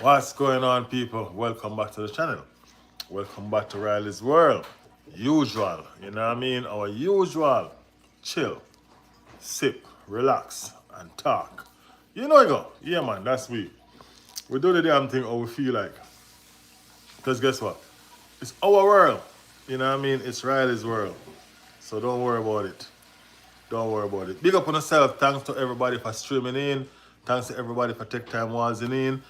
What's going on, people? Welcome back to the channel. Welcome back to Riley's World. Usual, you know what I mean? Our usual chill, sip, relax, and talk. You know, you go. Yeah, man, that's we. We do the damn thing how we feel like. Because guess what? It's our world. You know what I mean? It's Riley's World. So don't worry about it. Don't worry about it. Big up on yourself. Thanks to everybody for streaming in. Thanks to everybody for take time waltzing in.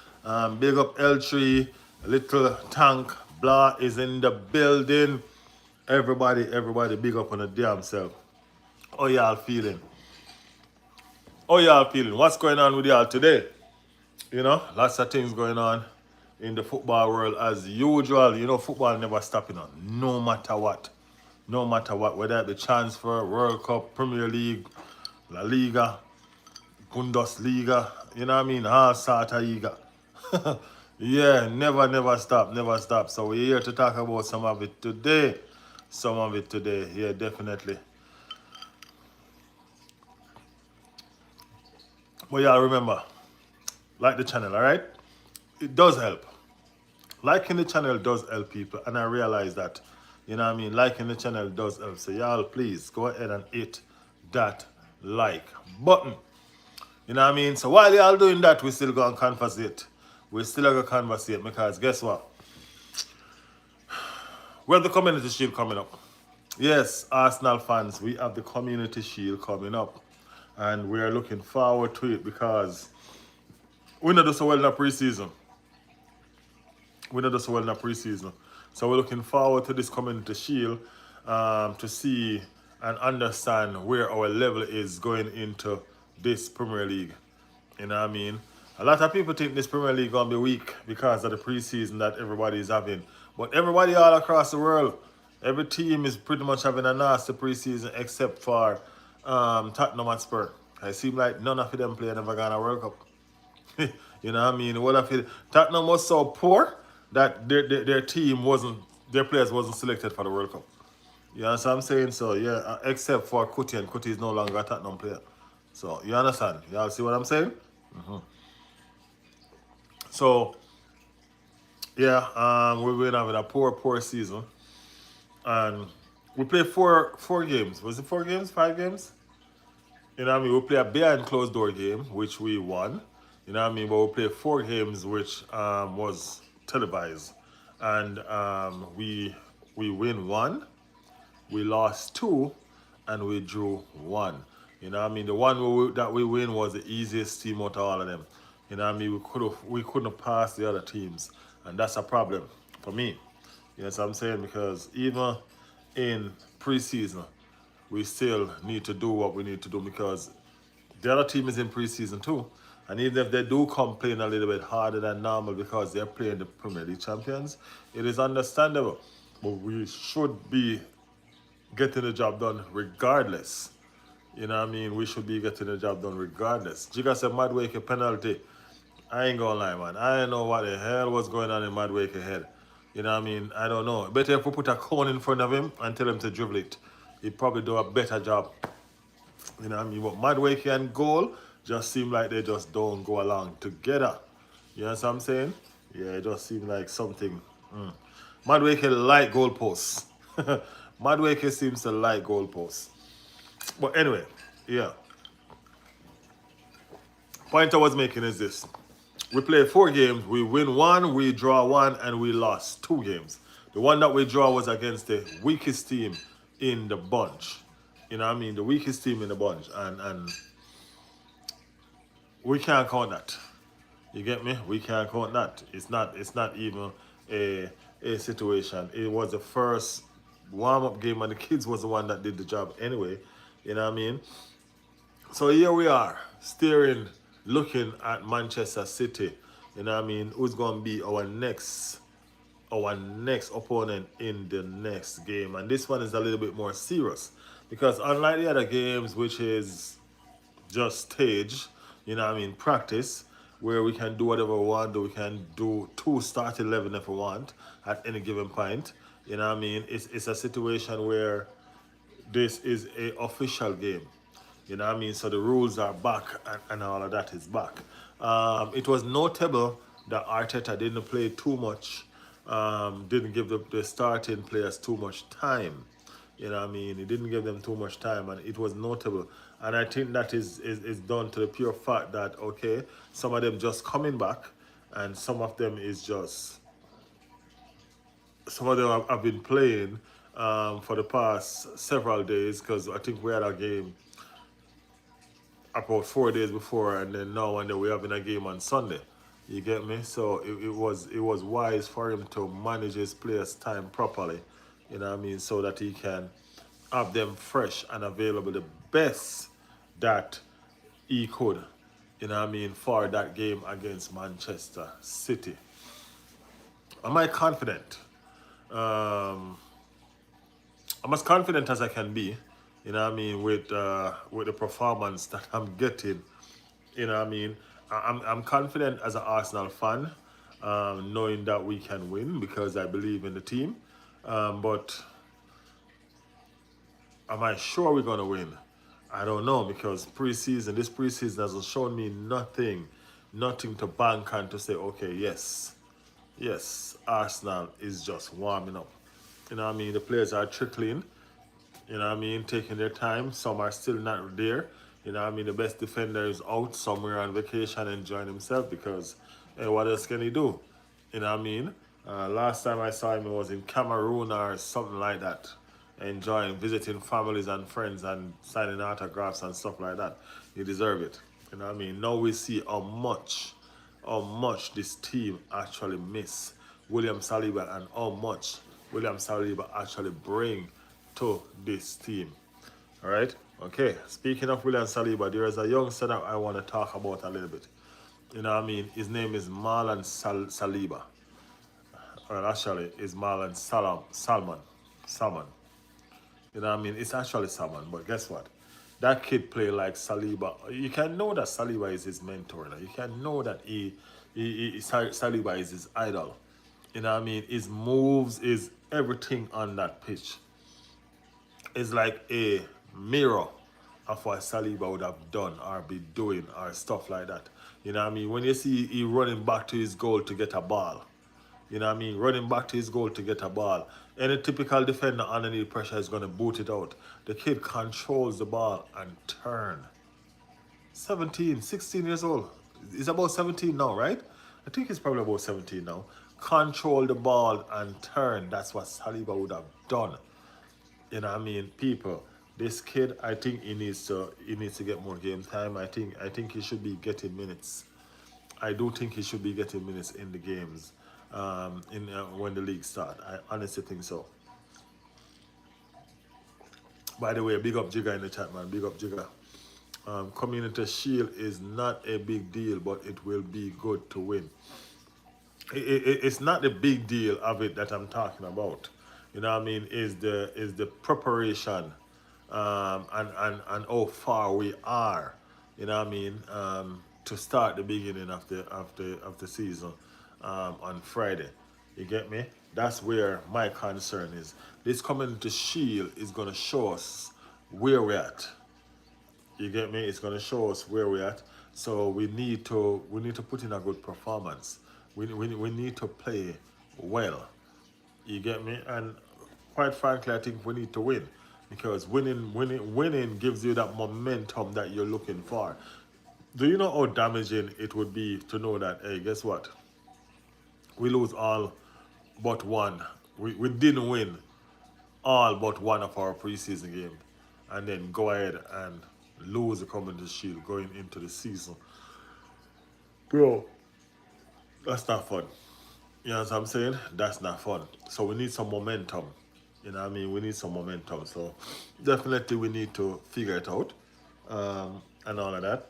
Big up L3, Little Tank, Blah is in the building. Everybody, big up on the damn self. How y'all feeling? How y'all feeling? What's going on with y'all today? You know, lots of things going on in the football world as usual. You know, football never stopping on, no matter what. No matter what, whether it be transfer, World Cup, Premier League, La Liga, Bundesliga, you know what I mean? All sort of liga. Yeah, never stop, never stop. So we're here to talk about some of it today. Some of it today, yeah, definitely. But y'all remember, like the channel, all right? It does help. Liking the channel does help people, and I realize that, you know what I mean? Liking the channel does help. So y'all, please go ahead and hit that like button. You know what I mean? So while y'all doing that, we still going to conversate. We still going to conversate because guess what? We have the Community Shield coming up. Yes, Arsenal fans, we have the Community Shield coming up. And we are looking forward to it because we not do so well in the preseason. We not do so well in the preseason. So we're looking forward to this Community Shield to see and understand where our level is going into this Premier League. You know what I mean? A lot of people think this Premier League gonna be weak because of the preseason that everybody is having. But everybody all across the world, every team is pretty much having a nasty preseason except for Tottenham Hotspur. It seems like none of them play never gonna World Cup. You know what I mean? What I feel Tottenham was so poor that their team wasn't, their players wasn't selected for the World Cup. You understand what I'm saying? So yeah, except for Kuti, and Kuti is no longer a Tottenham player. So you understand? Y'all see what I'm saying? So yeah, we've been having a poor season, and we played four games. Was it 4 games? 5 games? You know what I mean? We play a behind closed door game, which we won. You know what I mean? But we played 4 games, which was televised, and we win one, we lost two, and we drew one. You know what I mean? The one that we win was the easiest team out of all of them. You know what I mean? We couldn't pass the other teams, and that's a problem for me. You know what I'm saying? Because even in preseason, we still need to do what we need to do because the other team is in preseason too. And even if they do come playing a little bit harder than normal because they're playing the Premier League champions, it is understandable. But we should be getting the job done regardless. You know what I mean? We should be getting the job done regardless. Jigga said Madwake penalty. I ain't gonna lie, man. I don't know what the hell was going on in Madwake head. You know what I mean? I don't know. Better if we put a cone in front of him and tell him to dribble it. He'd probably do a better job. You know what I mean? But Madwake and goal just seem like they just don't go along together. You know what I'm saying? Yeah, it just seems like something. Madwake like goalposts. Madwake seems to like goalposts. But anyway, yeah. Point I was making is this. We played 4 games, we win one, we draw one, and we lost 2 games. The one that we draw was against the weakest team in the bunch. You know what I mean? The weakest team in the bunch. And we can't count that. You get me? We can't count that. It's not even a situation. It was the first warm-up game and the kids was the one that did the job anyway. You know what I mean? So here we are, staring, looking at Manchester City. You know what I mean? Who's gonna be our next opponent in the next game? And this one is a little bit more serious because unlike the other games, which is just stage, you know what I mean, practice, where we can do whatever we want, we can do 2 start 11 if we want at any given point. You know what I mean? It's a situation where this is a official game. You know what I mean? So the rules are back and all of that is back. It was notable that Arteta didn't play too much, didn't give the starting players too much time. You know what I mean? He didn't give them too much time, and it was notable. And I think that is done to the pure fact that, okay, some of them just coming back, and some of them is just, some of them have been playing for the past several days, because I think we had a game about 4 days before, and then now and then we're having a game on Sunday. You get me? So it was wise for him to manage his players' time properly. You know what I mean? So that he can have them fresh and available the best that he could. You know what I mean? For that game against Manchester City. Am I confident? Um, I'm as confident as I can be, you know what I mean, with the performance that I'm getting. You know what I mean? I'm confident as an Arsenal fan, knowing that we can win because I believe in the team. But am I sure we're gonna win? I don't know, because this preseason hasn't shown me nothing to bank on to say, okay, yes, Arsenal is just warming up. You know what I mean? The players are trickling. You know what I mean? Taking their time. Some are still not there. You know what I mean? The best defender is out somewhere on vacation enjoying himself because, hey, what else can he do? You know what I mean? Last time I saw him, he was in Cameroon or something like that, enjoying, visiting families and friends and signing autographs and stuff like that. He deserve it. You know what I mean? Now we see how much this team actually miss William Saliba, and how much William Saliba actually bring to this team. All right? Okay, speaking of William Saliba, there is a youngster that I want to talk about a little bit. You know what I mean? His name is Marlon Saliba. Well, actually, it's Marlon Salman. Salman. You know what I mean? It's actually Salman, but guess what? That kid play like Saliba. You can know that Saliba is his mentor. You can know that Saliba is his idol. You know what I mean? His moves is everything on that pitch. It's like a mirror of what Saliba would have done or be doing or stuff like that. You know what I mean? When you see he running back to his goal to get a ball, you know what I mean? Running back to his goal to get a ball. Any typical defender underneath pressure is going to boot it out. The kid controls the ball and turn. 17, 16 years old. He's about 17 now, right? I think he's probably about 17 now. Control the ball and turn. That's what Saliba would have done. You know what I mean? People, this kid, I think he needs to get more game time. I think he should be getting minutes. I do think he should be getting minutes in the games, in when the league start. I honestly think so. By the way, big up Jigga in the chat, man. Big up Jigga. Community Shield is not a big deal, but it will be good to win. It's not the big deal of it that I'm talking about. You know what I mean? Is the preparation, and how far we are. You know what I mean? To start the beginning of the season, on Friday. You get me? That's where my concern is. This Community Shield is gonna show us where we're at. You get me? It's gonna show us where we're at. So we need to put in a good performance. We need to play well. You get me? And quite frankly, I think we need to win, because winning gives you that momentum that you're looking for. Do you know how damaging it would be to know that, hey, guess what? We lose all but one. We didn't win all but one of our preseason game, and then go ahead and lose the Community Shield going into the season. Bro, that's not fun. You know what I'm saying? That's not fun. So we need some momentum. You know what I mean? We need some momentum. So definitely we need to figure it out, and all of that.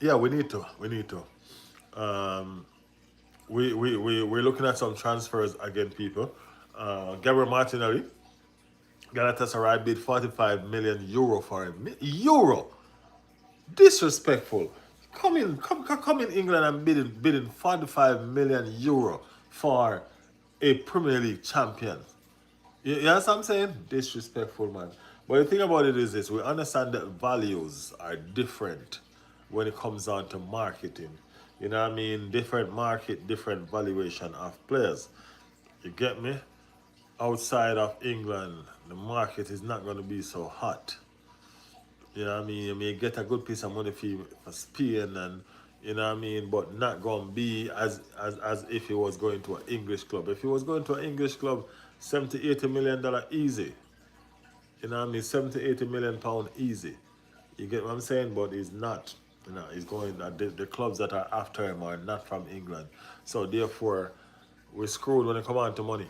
Yeah, we need to. We need to. Um, we're looking at some transfers again, people. Gabriel Martinelli, Galatasaray bid 45 million euro for him. Euro! Disrespectful. Come in England and bidding 45 million euro for a Premier League champion. You know what I'm saying? Disrespectful, man. But the thing about it is this: we understand that values are different when it comes down to marketing. You know what I mean? Different market, different valuation of players. You get me? Outside of England, the market is not going to be so hot. You know what I mean? You may get a good piece of money for Spain and you know what I mean, but not gonna be as if he was going to an English club. If he was going to an English club, 70, $80 million easy. You know what I mean? 70, £80 million easy. You get what I'm saying? But he's not. You know, he's going the clubs that are after him are not from England. So therefore we're screwed when it come on to money.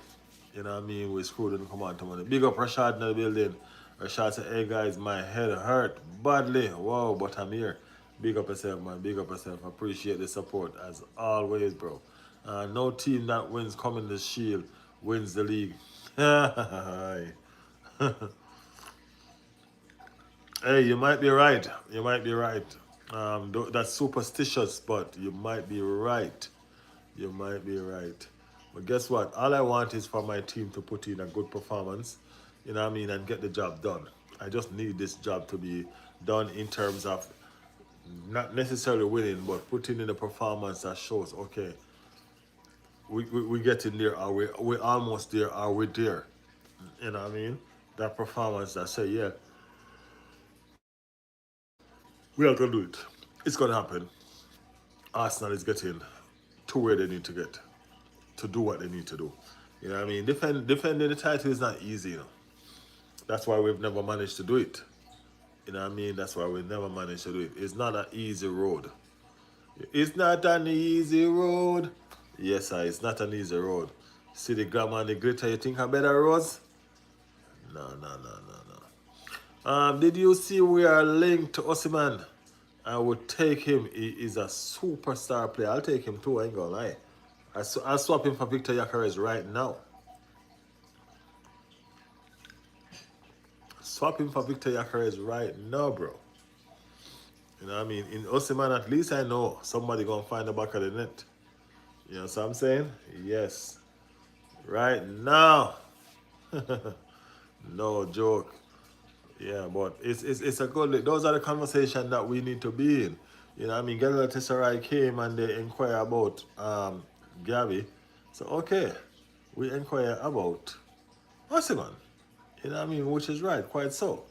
You know what I mean? We're screwed when it come on to money. Big up Rashad in the building. Rashad said, hey guys, my head hurt badly. Wow, but I'm here. Big up yourself, man. Big up yourself. Appreciate the support as always, bro. No team that wins coming the shield wins the league. Hey, you might be right. You might be right. That's superstitious, but you might be right. You might be right. But guess what? All I want is for my team to put in a good performance, you know what I mean, and get the job done. I just need this job to be done in terms of not necessarily winning, but putting in a performance that shows, okay, we get in there, we almost there, are we there? You know what I mean? That performance that say, yeah, we are gonna do it. It's gonna happen. Arsenal is getting to where they need to get to do what they need to do. You know what I mean? Defending the title is not easy, you know. That's why we've never managed to do it. You know what I mean? That's why we've never managed to do it. It's not an easy road. It's not an easy road. Yes, sir, it's not an easy road. See the glamour and the glitter, you think are better roads? No, no, no, no, no. Did you see we are linked to Osimhen? I would take him. He is a superstar player. I'll take him too, I ain't gonna lie. I'll swap him for Victor Yakares right now. Swap him for Victor Yakares right now, bro. You know what I mean? In Osimhen, at least I know somebody gonna find the back of the net. You know what I'm saying? Yes. Right now. No joke. Yeah, but it's a good. Those are the conversations that we need to be in. You know what I mean? Galatasaray came and they inquire about Gavi. So okay, we inquire about Osimhen. You know what I mean? Which is right, quite so.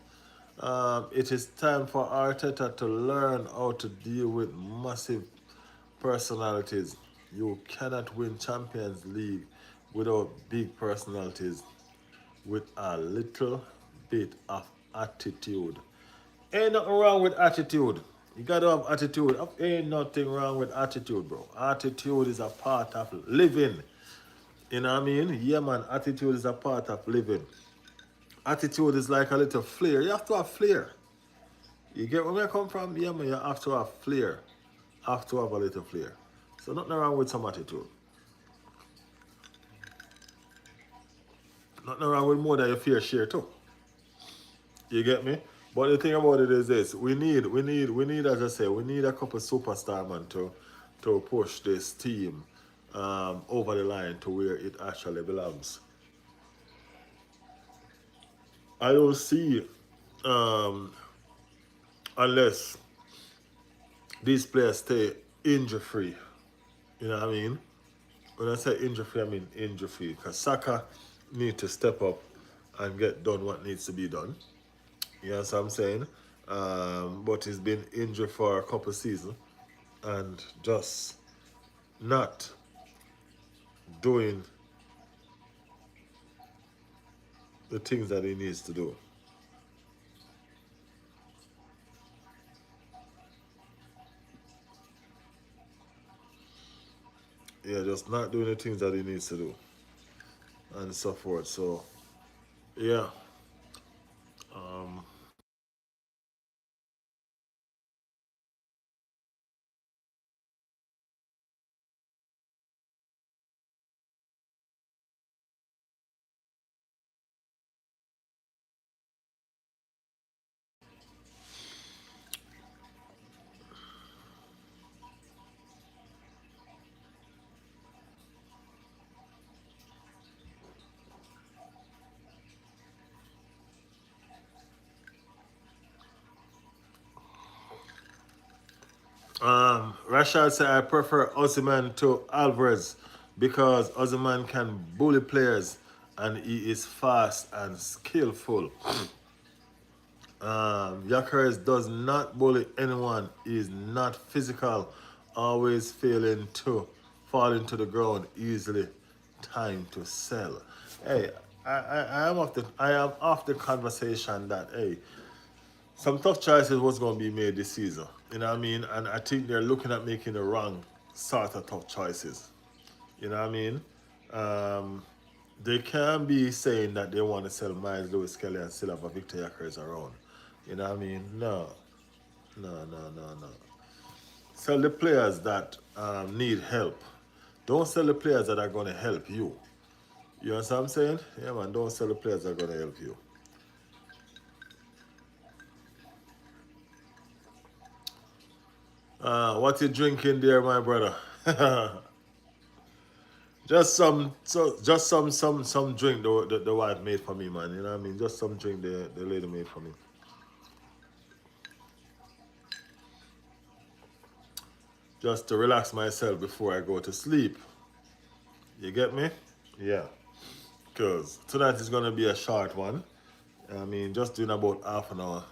It is time for Arteta to learn how to deal with massive personalities. You cannot win Champions League without big personalities with a little bit of attitude. Ain't nothing wrong with attitude. You gotta have attitude. Ain't nothing wrong with attitude, bro. Attitude is a part of living. You know what I mean? Yeah, man. Attitude is a part of living. Attitude is like a little flair. You have to have flair. You get where I come from? Yeah, man. You have to have flair. Have to have a little flair. So nothing wrong with some attitude. Nothing wrong with more than your fair share too. You get me? But the thing about it is this: we need, as I say, we need a couple superstar man to push this team over the line to where it actually belongs. I don't see um, unless these players stay injury free. You know what I mean? When I say injury free, I mean injury free. Because Saka need to step up and get done what needs to be done. You know what I'm saying? But he's been injured for a couple seasons and just not doing the things that he needs to do. Yeah, just not doing the things that he needs to do and so forth. So, yeah. Um, Rashad said I prefer Osimhen to Alvarez because Osimhen can bully players and he is fast and skillful. Gyökeres does not bully anyone. He is not physical, always failing to fall into the ground easily. Time to sell. Hey, I am of the conversation that hey, some tough choices was going to be made this season. You know what I mean? And I think they're looking at making the wrong sort of tough choices. You know what I mean? Um, they can be saying that they want to sell Miles Lewis Kelly and still have a Victor Gyökeres around. You know what I mean? No, no. Sell the players that need help. Don't sell the players that are going to help you. You understand what I'm saying? Yeah, man, don't sell the players that are going to help you. What you drinking there, my brother? Just some drink the wife made for me, man. You know what I mean? Just some drink the lady made for me. Just to relax myself before I go to sleep. You get me? Yeah. Because tonight is gonna be a short one. I mean, just doing about half an hour,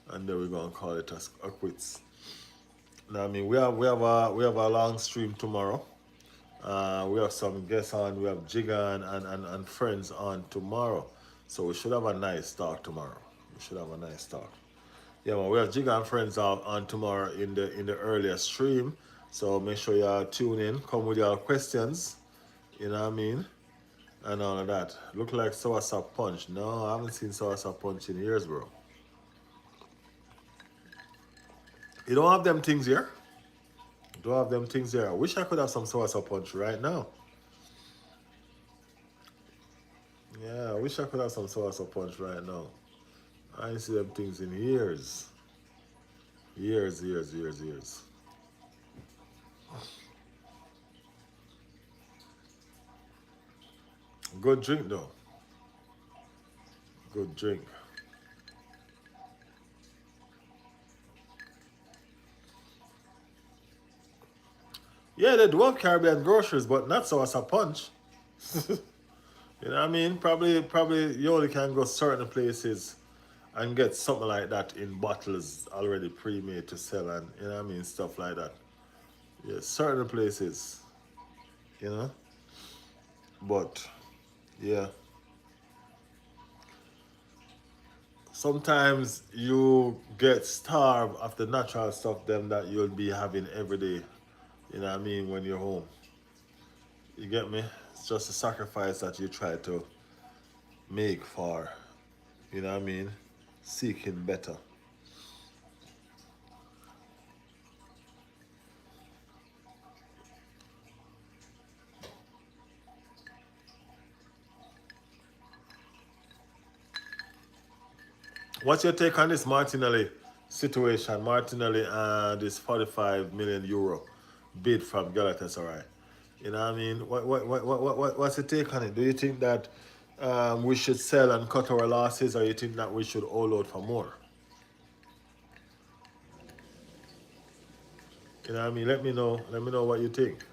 and then we're gonna call it a quits. Now, I mean, we have a long stream tomorrow. We have some guests on. We have Jigga and friends on tomorrow. So we should have a nice talk tomorrow. We should have a nice talk. Yeah, well, we have Jigga and friends on tomorrow in the earlier stream. So make sure y'all tune in. Come with your questions. You know what I mean? And all of that. Look like Soursop Punch. No, I haven't seen Soursop Punch in years, bro. You don't have them things here? You don't have them things here. I wish I could have some Soursop Punch right now. Yeah, I wish I could have some Soursop Punch right now. I ain't see them things in years. Years. Good drink though. Good drink. Yeah, they do have Caribbean groceries, but not Soursop Punch. You know what I mean? Probably you only can go certain places and get something like that in bottles already pre-made to sell and you know what I mean, stuff like that. Yeah, certain places, you know. But yeah. Sometimes you get starved of the natural stuff them that you'll be having every day. You know what I mean, when you're home. You get me? It's just a sacrifice that you try to make for, you know what I mean, seeking better. What's your take on this Martinelli situation? Martinelli and this 45 million euro bid from Galatasaray. You know what I mean? What's your take on it? Do you think that we should sell and cut our losses, or you think that we should all out for more? You know what I mean? Let me know. Let me know what you think.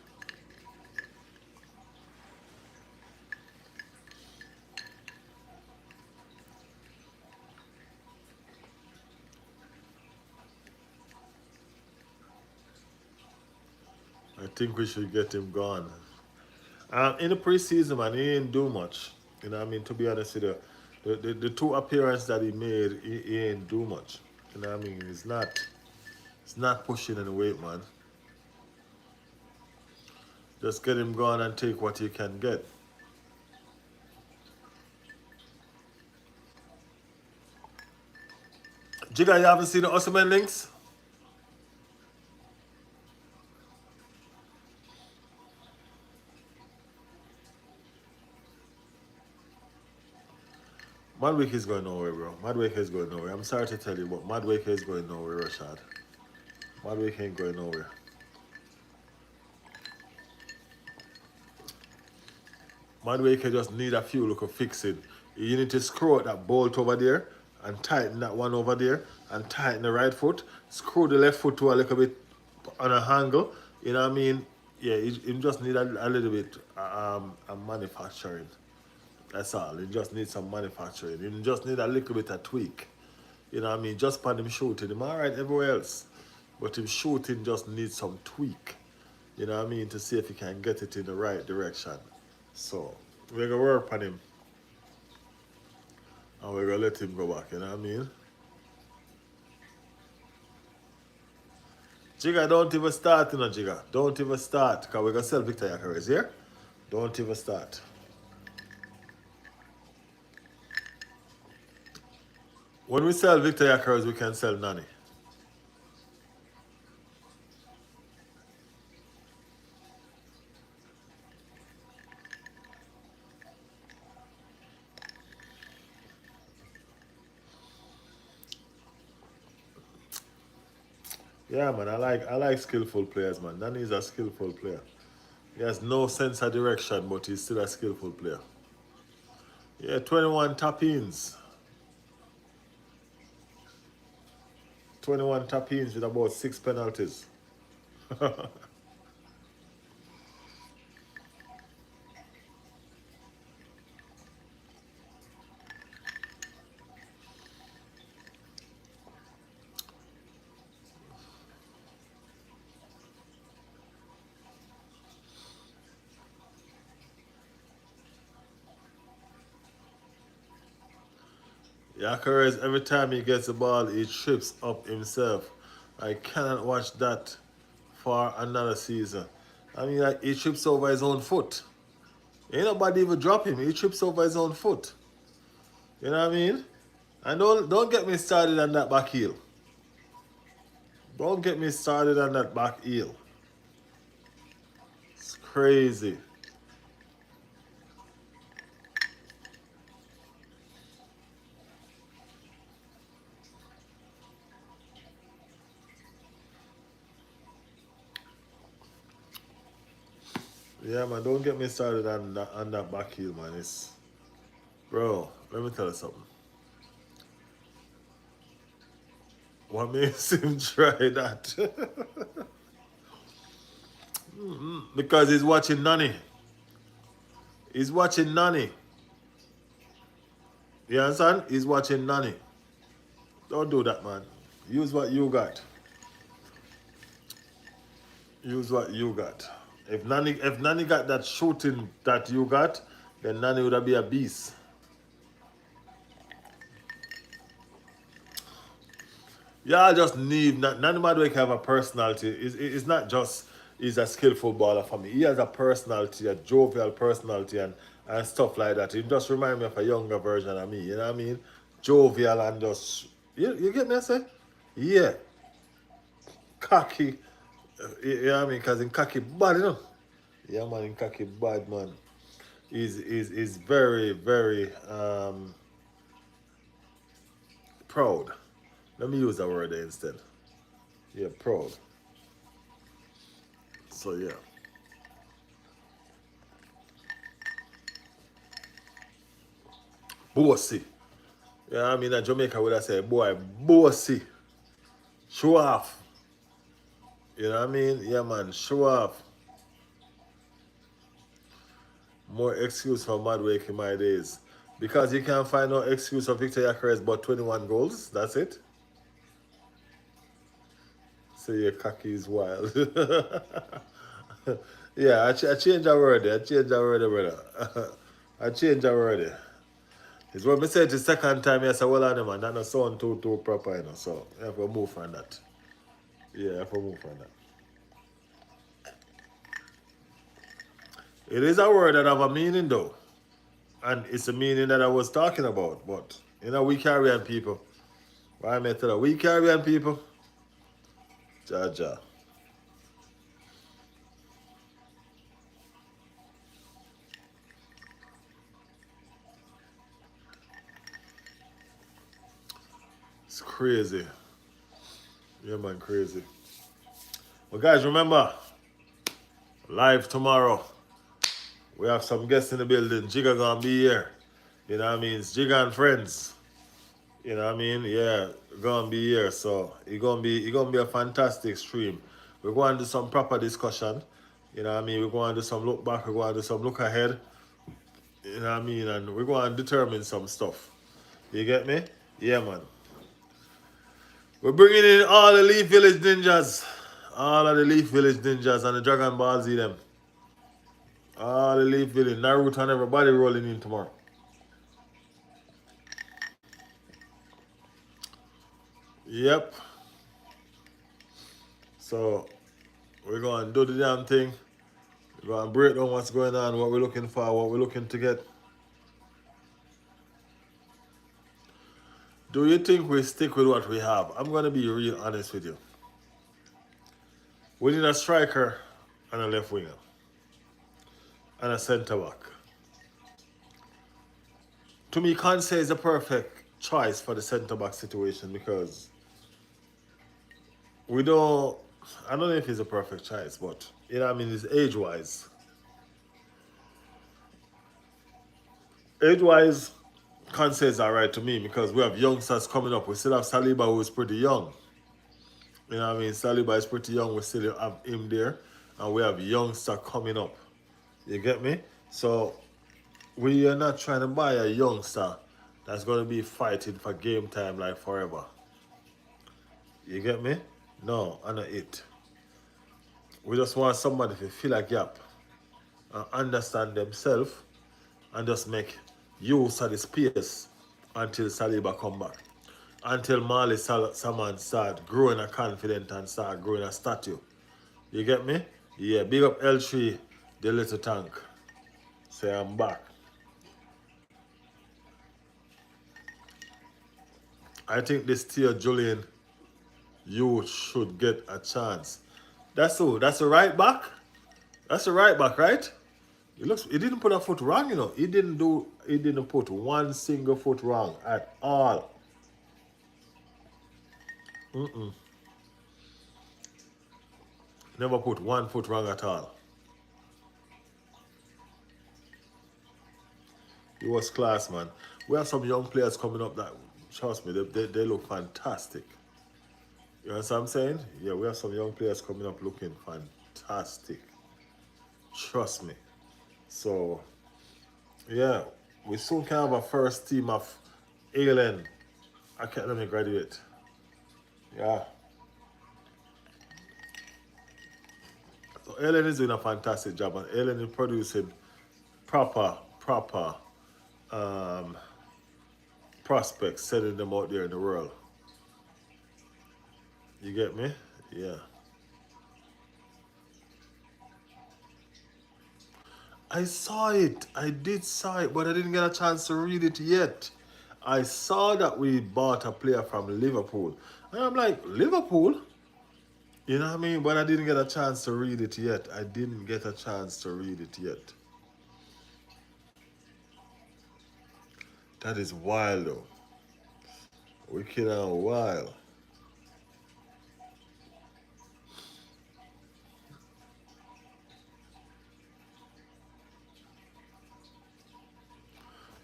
I think we should get him gone. In the preseason, man, he didn't do much. You know what I mean? To be honest with you, the two appearances that he made, he ain't do much. You know what I mean? It's not pushing any weight, man. Just get him gone and take what you can get. Jigga, you haven't seen the Osimhen links? Madwake is going nowhere, bro. Madwake is going nowhere. I'm sorry to tell you, but Madwake is going nowhere, Rashad. Madwake ain't going nowhere. Madwake just need a few little fixing. You need to screw out that bolt over there and tighten that one over there and tighten the right foot. Screw the left foot to a little bit on a angle. You know what I mean? Yeah, it just need a little bit manufacturing. That's all. It just needs some manufacturing. It just need a little bit of tweak. You know what I mean? Just pan him shooting. Him alright everywhere else. But him shooting just needs some tweak. You know what I mean? To see if he can get it in the right direction. So we're gonna work on him. And we're gonna let him go back, you know what I mean? Jigga, don't even start, you know, Jigga. Don't even start. Because we're gonna sell Victor Yakares here. Don't even start. When we sell Victor Yakares, we can sell Nani. Yeah, man, I like skillful players, man. Nani is a skillful player. He has no sense of direction, but he's still a skillful player. Yeah, 21 tap-ins. 21 tap-ins with about 6 penalties. Yakares, every time he gets the ball, he trips up himself. I cannot watch that for another season. I mean, like, he trips over his own foot. Ain't nobody even drop him. He trips over his own foot. You know what I mean? And don't get me started on that back heel. Don't get me started on that back heel. It's crazy. Yeah, man, don't get me started on that back heel, man. It's, bro, let me tell you something. What makes him try that? Because he's watching Nani. He's watching Nani. You understand? He's watching Nani. Don't do that, man. Use what you got. Use what you got. If Nani got that shooting that you got, then Nani would be a beast. Yeah, I just need Nani Madueke have a personality. It's not just he's a skillful baller for me. He has a personality, a jovial personality, and stuff like that. It just reminds me of a younger version of me. You know what I mean? Jovial and just you get me? I say, yeah, cocky. You know what I mean? Cause in cocky bad, you know. Yeah, man, in cocky bad, man. Is very very proud. Let me use that word there instead. Yeah, proud. So yeah. Bossy. Yeah, I mean, in Jamaica would I say, boy, bossy. Show off. You know what I mean? Yeah, man, show off. More excuse for Madwake in my days. Because you can't find no excuse for Victor Yakares but 21 goals. That's it. So your cocky is wild. Yeah, I changed that word there. I changed that word there, brother. I changed that word there. It's what me said the second time, yes, I well on them, and that not sound too proper, you know. So I have to move from that. Yeah, I have to move from that. It is a word that have a meaning though. And it's the meaning that I was talking about. But you know, we Caribbean people. Why may I tell you, we Caribbean people. Jaja. It's crazy. Yeah, man, crazy. Well, guys, remember, live tomorrow. We have some guests in the building. Jigga gonna be here. You know what I mean? It's Jigga and friends. You know what I mean? Yeah, gonna be here. So it gonna be a fantastic stream. we're going to do some proper discussion. You know what I mean? We're going to do some look back, we're going to do some look ahead. You know what I mean? And we're going to determine some stuff. You get me? Yeah, man. We're bringing in all the Leaf Village Ninjas. All of the Leaf Village Ninjas and the Dragon Ball Z them. All the Leaf Village, Naruto and everybody rolling in tomorrow. Yep. So, we're going to do the damn thing. We're going to break down what's going on, what we're looking for, what we're looking to get. Do you think we stick with what we have? I'm going to be real honest with you. We need a striker and a left winger. And a centre back. To me, Conte is the perfect choice for the centre back situation because we don't, I don't know if he's a perfect choice, but you know what I mean, it's age-wise. Age-wise, Conte is alright to me because we have youngsters coming up. We still have Saliba who is pretty young. You know what I mean? Saliba is pretty young. We still have him there. And we have youngster coming up. You get me? So we are not trying to buy a youngster that's going to be fighting for game time like forever. You get me? No, I not it. We just want somebody to fill a gap and understand themselves and just make use of the space until Saliba come back. Until Marley Saman start growing a confidence and start growing a statue. You get me? Yeah, big up L3, the little tank. Say I'm back. I think this tier Julian, you should get a chance. That's who? That's the right back? That's the right back, right? He didn't put a foot wrong, you know. He didn't put one single foot wrong at all. Never put 1 foot wrong at all. He was class, man. We have some young players coming up that, trust me, they look fantastic. You know what I'm saying? Yeah, we have some young players coming up looking fantastic. Trust me. So, yeah, we soon can have a first team of Alien Academy graduate. Yeah. So Alien is doing a fantastic job, and Alien is producing proper prospects, sending them out there in the world. You get me? Yeah. I saw it. I did saw it, but I didn't get a chance to read it yet. I saw that we bought a player from Liverpool. And I'm like, Liverpool? You know what I mean? But I didn't get a chance to read it yet. I didn't get a chance to read it yet. That is wild, though. Wicked and wild.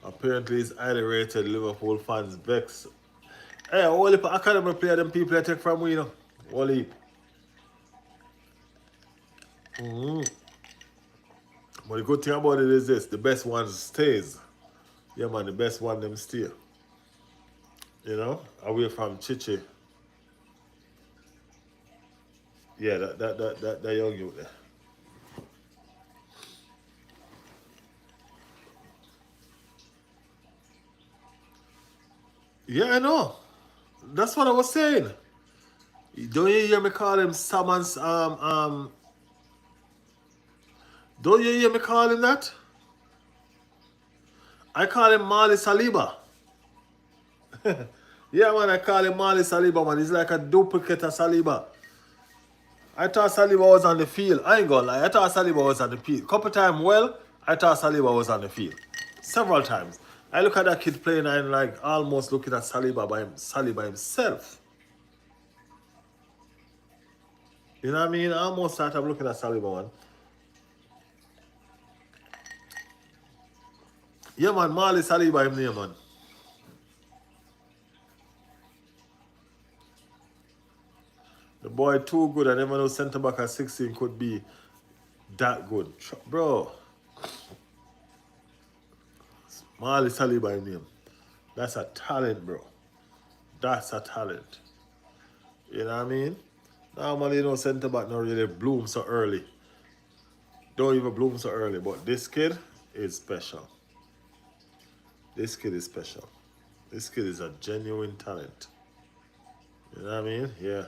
Apparently, it's highly rated. Liverpool fans vex. Hey, only for academy player, them people I take from we, you know. Only. But the good thing about it is this: the best one stays. Yeah, man, the best one them stay. You know, away from Chichi. Yeah, that young youth there. Yeah, I know. That's what I was saying. Don't you hear me call him Sammons don't you hear me call him that? I call him Marley Saliba. Yeah, man, I call him Marley Saliba, man. He's like a duplicate of Saliba. I thought Saliba was on the field. I ain't gonna lie. I thought Saliba was on the field. Couple times, well, I thought Saliba was on the field. Several times. I look at that kid playing and I'm like almost looking at Saliba himself. You know what I mean? I almost started looking at Saliba, man. Yeah, man, Marley Saliba him name, man. boy too good. I never know centre back at 16 could be that good. Bro, Marley Saliba name. That's a talent, bro. That's a talent. You know what I mean? Normally, centre back not really bloom so early. Don't even bloom so early. But this kid is special. This kid is special. This kid is a genuine talent. You know what I mean? Yeah.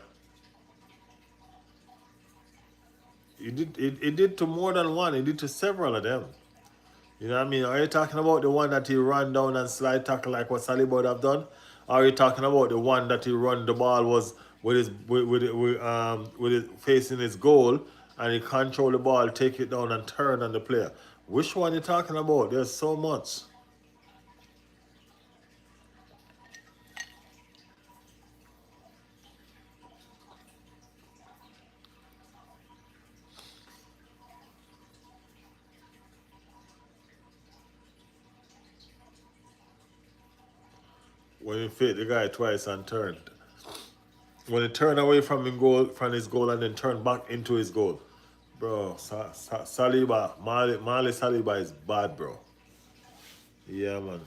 He did to more than one. He did to several of them. You know what I mean? Are you talking about the one that he ran down and slide tackle like what Saliba would have done? Or are you talking about the one that he run the ball was with his facing his goal and he control the ball, take it down and turn on the player? Which one are you talking about? There's so much. When he fit the guy twice and turned. When he turned away from his goal and then turned back into his goal. Bro, Saliba, Marley Saliba is bad, bro. Yeah, man.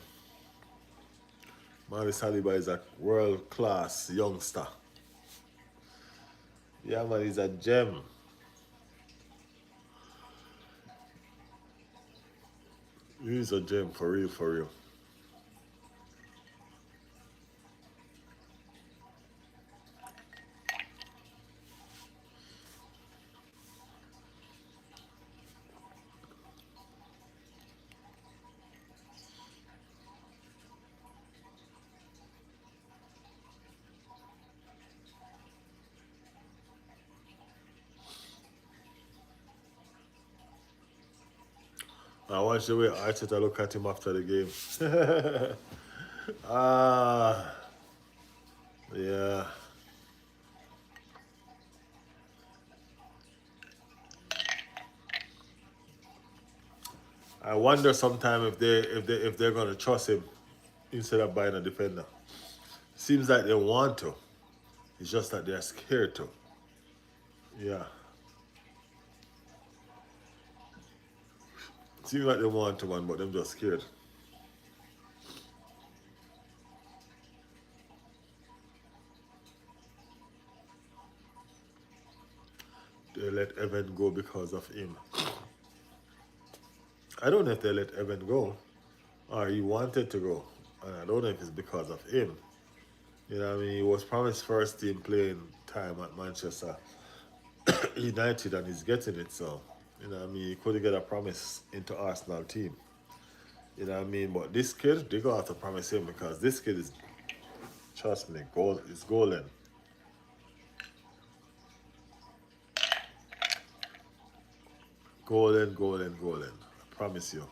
Marley Saliba is a world-class youngster. Yeah, man, he's a gem. He's a gem, for real, for real. I watch the way Arteta look at him after the game. Ah, yeah. I wonder sometime if they're gonna trust him instead of buying a defender. Seems like they want to. It's just that they're scared to. Yeah. Seems like they want to, man, but them just scared. They let Evan go because of him. I don't know if they let Evan go or he wanted to go. And I don't know if it's because of him. You know what I mean? He was promised first team playing time at Manchester United and he's getting it. So, you know what I mean? He couldn't get a promise into Arsenal team. You know what I mean? But this kid, they got to promise him because this kid is, trust me, is golden. Golden, golden, golden. I promise you.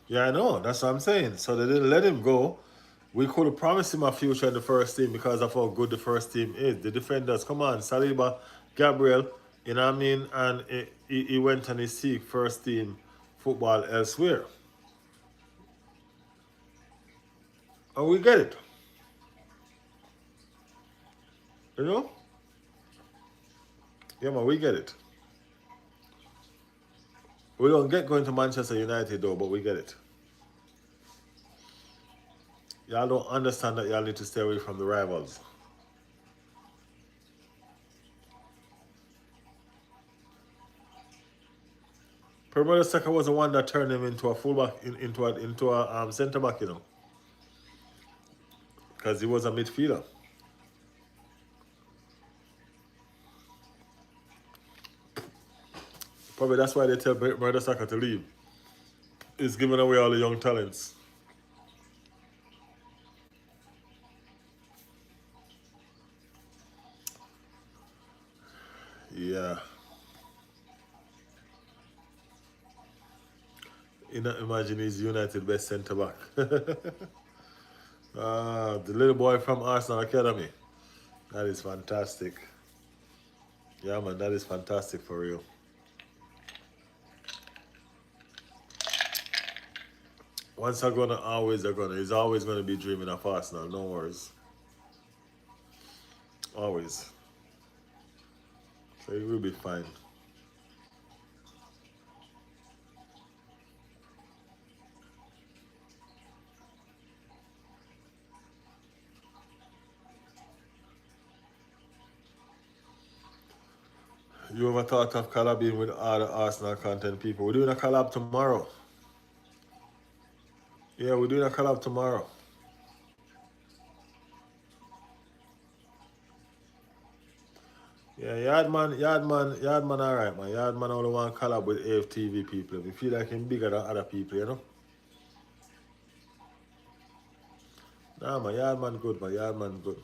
Yeah, I know. That's what I'm saying. So they didn't let him go. We could have promised him a future in the first team because of how good the first team is. The defenders, come on, Saliba, Gabriel, you know what I mean? And he went and he seek first team football elsewhere. And we get it. You know? Yeah, man, we get it. We don't get going to Manchester United though, but we get it. Y'all don't understand that y'all need to stay away from the rivals. Permanent Saka was the one that turned him into a fullback, into a centre back, you know, because he was a midfielder. Probably that's why they tell Murder Saka to leave. He's giving away all the young talents. Yeah. You know, imagine he's United best centre back. The little boy from Arsenal Academy. That is fantastic. Yeah, man, that is fantastic for real. Once I'm gonna, always are gonna. He's always gonna be dreaming of Arsenal. No worries. Always. So he will be fine. You ever thought of collabing with other Arsenal content people? We're doing a collab tomorrow. Yeah, we're doing a collab tomorrow. Yeah, Yardman, alright, man. Yardman only want to collab with AFTV people. We feel like him bigger than other people, you know? Nah, man, Yardman good, man. Yardman good.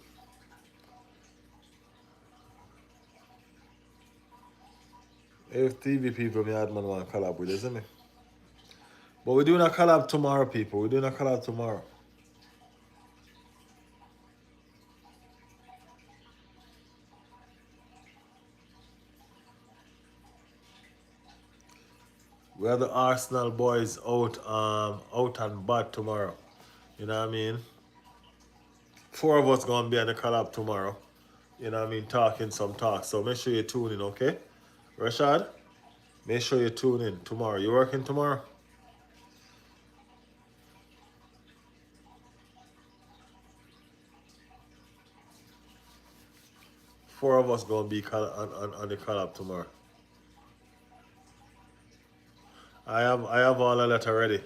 AFTV people, Yardman want to collab with, isn't it? But we're doing a collab tomorrow, people. We're doing a collab tomorrow. We have the Arsenal boys out and bad tomorrow. You know what I mean? 4 of us gonna be on the collab tomorrow. You know what I mean? Talking some talk. So make sure you tune in, okay? Rashad, make sure you tune in tomorrow. You working tomorrow? Four of us gonna be on the collab tomorrow. I have all of that already.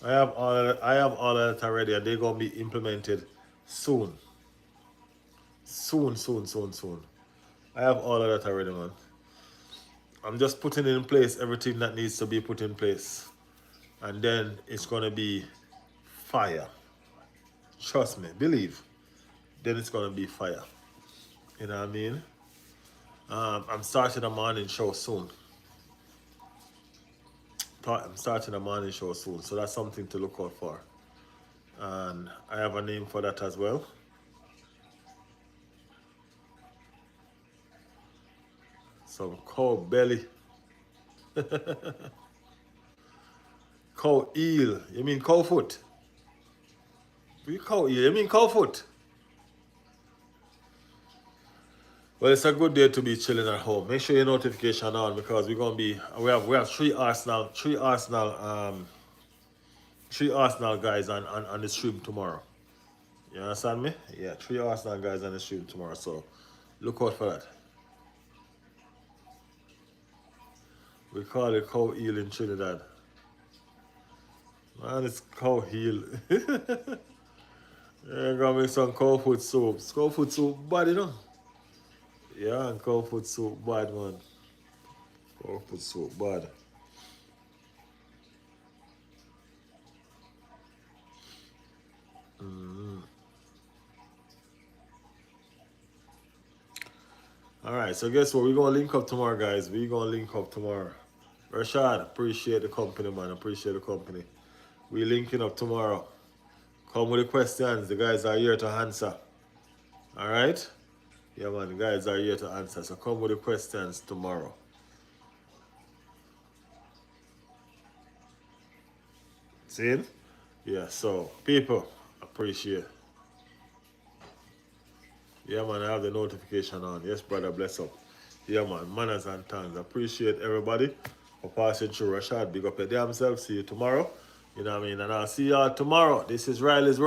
I have all of that already, and they're gonna be implemented soon. Soon. I have all of that already, man. I'm just putting in place everything that needs to be put in place. And then it's gonna be fire. Trust me, believe. Then it's gonna be fire. You know what I mean? I'm starting a morning show soon. I'm starting a morning show soon, so that's something to look out for. And I have a name for that as well. Some cow belly. Cow eel. You mean cow foot? Cow eel. You mean cow foot? Well, it's a good day to be chilling at home. Make sure your notification on because we have three Arsenal guys on the stream tomorrow. You understand me? Yeah, 3 Arsenal guys on the stream tomorrow. So look out for that. We call it cow eel in Trinidad. Man, it's cow heel. Yeah, gonna make some cow foot soup. Cow foot soup bad, you know? Yeah, and cow foot soup bad, man. Cow foot soup bad. Alright, so guess what? We're gonna link up tomorrow, guys. We're gonna link up tomorrow. Rashad, appreciate the company, man. Appreciate the company. We linking up tomorrow. Come with the questions. The guys are here to answer. Alright? Yeah, man. The guys are here to answer. So come with the questions tomorrow. See? Yeah, so people, appreciate. Yeah, man, I have the notification on. Yes, brother, bless up. Yeah, man, manners and tongues. Appreciate everybody for passing through. Rashad, big up your damn self. See you tomorrow. You know what I mean? And I'll see y'all tomorrow. This is Riley's